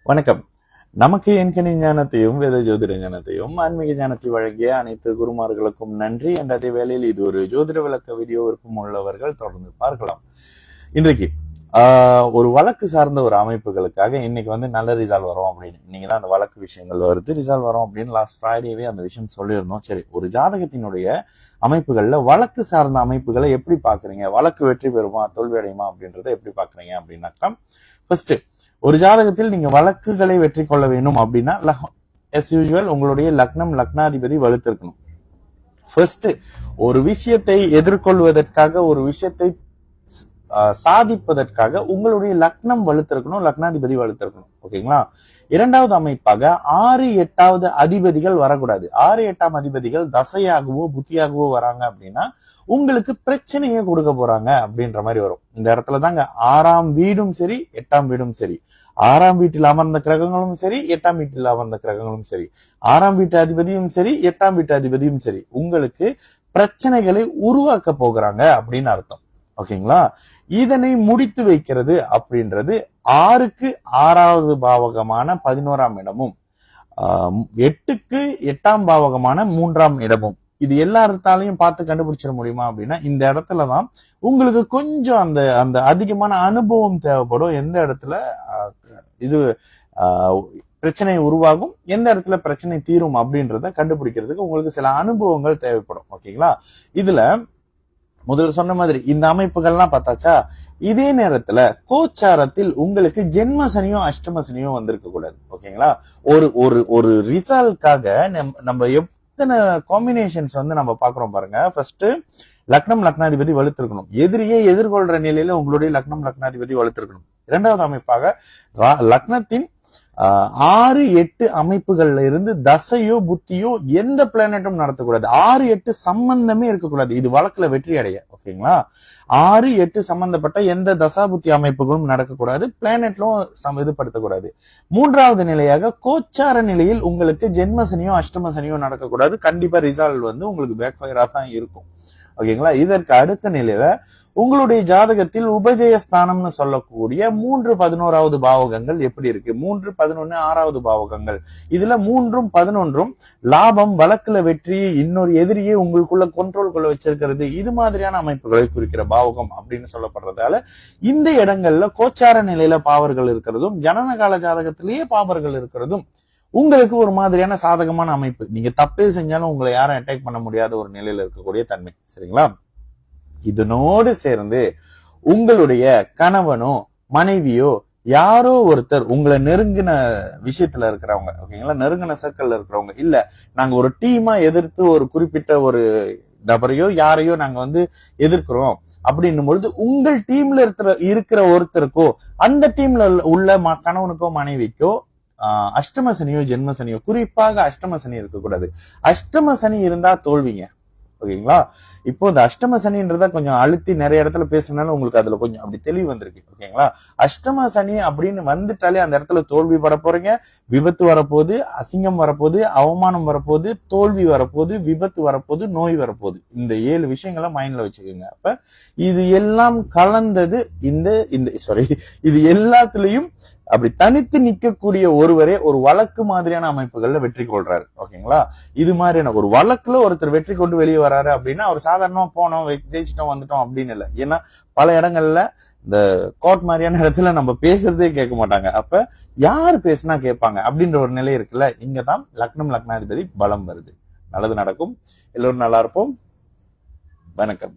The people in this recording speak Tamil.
வணக்கம். நமக்கு எண்கணி ஞானத்தையும் வேத ஜோதிட ஞானத்தையும் ஆன்மீக ஞானத்தை வழங்கிய அனைத்து குருமார்களுக்கும் நன்றி. என்ற அதே வேளையில் இது ஒரு ஜோதிட விளக்க வீடியோ விருப்பம் உள்ளவர்கள் தொடர்ந்து பார்க்கலாம். இன்றைக்கு ஒரு வழக்கு சார்ந்த ஒரு அமைப்புகளுக்காக இன்னைக்கு நல்ல ரிசால்வ் வரும் அப்படின்னு நீங்க தான் அந்த வழக்கு விஷயங்கள் வருது ரிசால்வ் வரும் அப்படின்னு லாஸ்ட் ஃப்ரைடேவே அந்த விஷயம் சொல்லியிருந்தோம். சரி, ஒரு ஜாதகத்தினுடைய அமைப்புகள்ல வழக்கு சார்ந்த அமைப்புகளை எப்படி பாக்குறீங்க, வழக்கு வெற்றி பெறுமா தோல்வி அடையுமா அப்படின்றத எப்படி பாக்குறீங்க அப்படின்னாக்கா, ஃபர்ஸ்ட் ஒரு ஜாதகத்தில் நீங்க வழக்குகளை வெற்றி கொள்ள வேணும் அப்படின்னா as usual உங்களுடைய லக்னம் லக்னாதிபதி வலுத்திருக்கணும். ஃபர்ஸ்ட் ஒரு விஷயத்தை எதிர்கொள்வதற்காக, ஒரு விஷயத்தை சாதிப்பதற்காக உங்களுடைய லக்னம் வலுத்திருக்கணும், லக்னாதிபதி வலுத்திருக்கணும். ஓகேங்களா? இரண்டாவது அமைப்பாக 6, 8வது அதிபதிகள் வரக்கூடாது. 6, 8ஆம் அதிபதிகள் தசையாகவோ புத்தியாகவோ வராங்க அப்படின்னா உங்களுக்கு பிரச்சனையே கொடுக்க போறாங்க அப்படின்ற மாதிரி வரும். இந்த இடத்துல தாங்க 6ஆம் வீடும் சரி 8ஆம் வீடும் சரி, 6ஆம் வீட்டில் அமர்ந்த கிரகங்களும் சரி 8ஆம் வீட்டில் அமர்ந்த கிரகங்களும் சரி, 6ஆம் வீட்டு அதிபதியும் சரி 8ஆம் வீட்டு அதிபதியும் சரி உங்களுக்கு பிரச்சனைகளை உருவாக்க போகிறாங்க அப்படின்னு அர்த்தம். ஓகேங்களா? இதனை முடித்து வைக்கிறது அப்படின்றது 6க்கு 6வது பாவகமான 11ஆம் இடமும் 8க்கு 8ஆம் பாவகமான 3ஆம் இடமும், இது எல்லாத்தாலையும் பார்த்து கண்டுபிடிச்சிட முடியுமா அப்படின்னா இந்த இடத்துலதான் உங்களுக்கு கொஞ்சம் அந்த அந்த அதிகமான அனுபவம் தேவைப்படும். எந்த இடத்துல இது பிரச்சனை உருவாகும், எந்த இடத்துல பிரச்சனை தீரும் அப்படின்றத கண்டுபிடிக்கிறதுக்கு உங்களுக்கு சில அனுபவங்கள் தேவைப்படும். ஓகேங்களா? இதுல முதல்ல சொன்ன மாதிரி இந்த அமைப்புகள்லாம் பார்த்தாச்சா. இதே நேரத்துல கோச்சாரத்தில் உங்களுக்கு ஜென்ம சனியும் அஷ்டம சனியும் வந்திருக்க கூடாது. ஓகேங்களா? ஒரு ஒரு ஒரு ரிசல்ட்காக நம்ம எத்தனை காம்பினேஷன்ஸ் நம்ம பாக்குறோம் பாருங்க. ஃபர்ஸ்ட் லக்னம் லக்னாதிபதி வலுத்திருக்கணும். எதிரியே எதிர்கொள்ற நிலையில உங்களுடைய லக்னம் லக்னாதிபதி வலுத்திருக்கணும். இரண்டாவது அமைப்பாக லக்னத்தின் 6, 8 அமைப்புகள்ல இருந்து தசையோ புத்தியோ எந்த பிளானட்டும் நடத்தக்கூடாது. 6, 8 சம்பந்தமே இருக்கக்கூடாது. இது வழக்குல வெற்றி அடைய. ஓகேங்களா? 6, 8 சம்பந்தப்பட்ட எந்த தசாபுத்தி அமைப்புகளும் நடக்கக்கூடாது. பிளானட்லும் இதுபடுத்தக்கூடாது. மூன்றாவது நிலையாக கோச்சார நிலையில் உங்களுக்கு ஜென்ம சனியோ அஷ்டம சனியோ நடக்கக்கூடாது. கண்டிப்பா ரிசல்ட் உங்களுக்கு பேக் ஃபயரா தான் இருக்கும். ஓகேங்களா? இதற்கு அடுத்த நிலையில உங்களுடைய ஜாதகத்தில் உபஜயஸ்தானம்னு சொல்லக்கூடிய 3, 11வது பாவகங்கள் எப்படி இருக்கு? 3, 11, 6வது பாவகங்கள். இதுல 3ம் 11ம் லாபம், வழக்குல வெற்றி, இன்னொரு எதிரியே உங்களுக்குள்ள கண்ட்ரோல் வச்சிருக்கிறது, இது மாதிரியான அமைப்புகளை குறிக்கிற பாவகம் அப்படின்னு சொல்லப்படுறதால இந்த இடங்கள்ல கோச்சார நிலையில பாவர்கள் இருக்கிறதும் ஜனனகால ஜாதகத்திலேயே பாவர்கள் இருக்கிறதும் உங்களுக்கு ஒரு மாதிரியான சாதகமான அமைப்பு. நீங்க தப்பே செஞ்சாலும் உங்களை யாரும் அட்டாக் பண்ண முடியாத ஒரு நிலையில இருக்கக்கூடிய தன்மை. சரிங்களா? இதனோடு சேர்ந்து உங்களுடைய கணவனோ மனைவியோ யாரோ ஒருத்தர் உங்களை நெருங்கின விஷயத்துல இருக்கிறவங்க, ஓகேங்களா, நெருங்கின சர்க்கிள்ல இருக்கிறவங்க, இல்ல நாங்க ஒரு டீமா எதிர்த்து ஒரு குறிப்பிட்ட ஒரு நபரையோ யாரையோ நாங்க எதிர்க்கிறோம் அப்படின்னும் பொழுது உங்கள் டீம்ல இருக்கிற ஒருத்தருக்கோ அந்த டீம்ல உள்ள கணவனுக்கோ மனைவிக்கோ அஷ்டம சனியோ ஜென்ம சனியோ, குறிப்பாக அஷ்டம சனி இருக்கக்கூடாது. அஷ்டம சனி இருந்தா தோல்விங்க. ஓகேங்களா? இப்போ இந்த அஷ்டம சனின்றத கொஞ்சம் அழுத்தி நிறைய இடத்துல பேசுனாலும் உங்களுக்கு அதுல கொஞ்சம் அப்படி தெளிவு வந்திருக்கு. ஓகேங்களா? அஷ்டம சனி அப்படின்னு வந்துட்டாலே அந்த இடத்துல தோல்வி வர போறீங்க, விபத்து வரப்போகுது, அசிங்கம் வரப்போகுது, அவமானம் வரப்போகுது, தோல்வி வரப்போகுது, விபத்து வரப்போகுது, நோய் வரப்போகுது. இந்த 7 விஷயங்களை மைண்ட்ல வச்சுக்கோங்க. அப்ப இது எல்லாம் கலந்தது இது எல்லாத்துலயும் அப்படி தனித்து நிக்கக்கூடிய ஒருவரே ஒரு வழக்கு மாதிரியான அமைப்புகள்ல வெற்றி கொள்றாரு. ஓகேங்களா? இது மாதிரியான ஒரு வழக்குல ஒருத்தர் வெற்றி கொண்டு வெளியே வராரு அப்படின்னா அவர் சாதாரணமா போனோம் ஜெயிச்சிட்டோம் வந்துட்டோம் அப்படின்னு இல்லை. ஏன்னா பல இடங்கள்ல இந்த கோர்ட் மாதிரியான இடத்துல நம்ம பேசுறதே கேட்க மாட்டாங்க. அப்ப யாரு பேசுனா கேட்பாங்க அப்படின்ற ஒரு நிலை இருக்குல்ல. இங்கதான் லக்னம் லக்னாதிபதி பலம் வருது. நல்லது நடக்கும். எல்லோரும் நல்லா இருப்போம். வணக்கம்.